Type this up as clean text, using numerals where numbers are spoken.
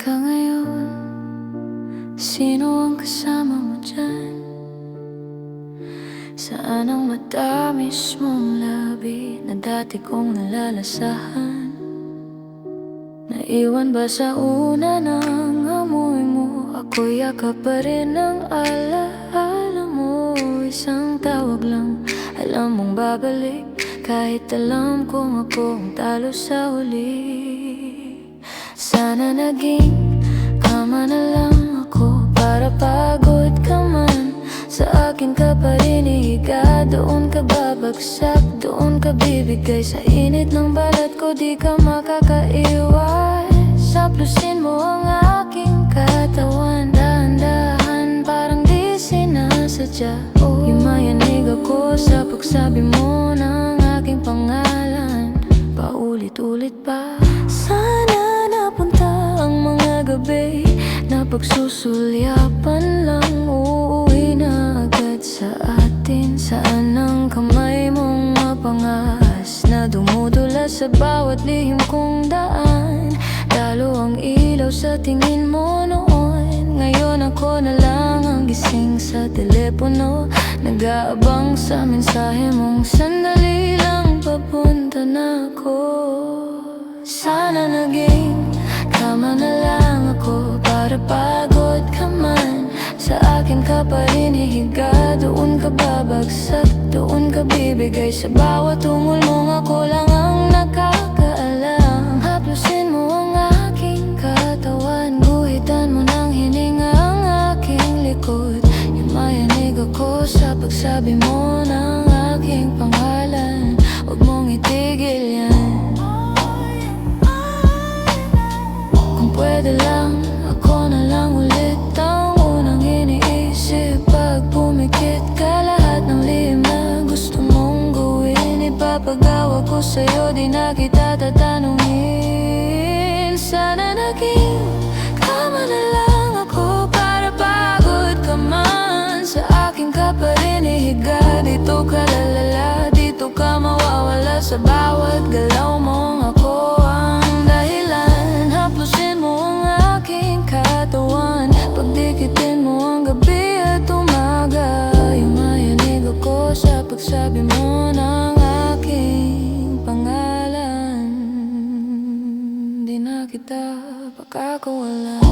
ka ngayon? Sino ang kasama mo dyan? Saan ang matamis mong labi na dati kong nalalasahan? Naiwan ba sa una ng amoy mo? Ako'y yakap pa rin ng alaala mo. Isang tawag lang, alam mong babalik, kahit alam kong ako ang talo sa huli. Sana naging kama na lang ako, para pagod ka man, sa akin ka pa rin ihiga. Doon ka babagsak, doon ka bibigay sa init ng balat ko. Di ka makakaiwas, saplusin mo ang aking katawan. Dahan-dahan, parang di sinasadya. Yumayanig ako sa pagsabi mo ng aking pangalan, paulit-ulit pa. Sana napunta ang mga gabi na pagsusulyapan lang, uuwi na agad sa atin. Saan ang kamay mong mapangas na dumudula sa bawat lihim kong daan? Dalo ang ilaw sa tingin mo noon. Ngayon ako na lang ang gising sa telepono, nag-aabang sa mensahe mong sandali lang, papunta na ako. Sana naging kama na lang ako, para pagod ka man, sa akin ka pa rin hihiga. Doon ka babagsak, doon ka bibigay sa bawat tungol mong ako lang ang nakakaalam. Haplusin mo ang aking katawan, guhitan mo ng hininga ang aking likod. Yumayanig ako sa pagsabi mo ng aking pangalan, huwag mong itigil yan. Pwede lang, ako na lang ulit ang unang iniisip. Pag pumikit ka, lahat ng lihim na gusto mong gawin, ipapagawa ko sa'yo, di na kita tatanungin. Sana naging kama na lang ako, para pagod ka man, sa akin ka pa rin ihiga. Dito ka lalala, dito ka mawawala, sa bawat galaw mong ako ang dahilan. Haplusin mo ang aking katawan, pagdikitin mo ang gabi at umaga. Yumayanig ako sa pagsabi mo ng aking pangalan, di na kita pagkakawalan.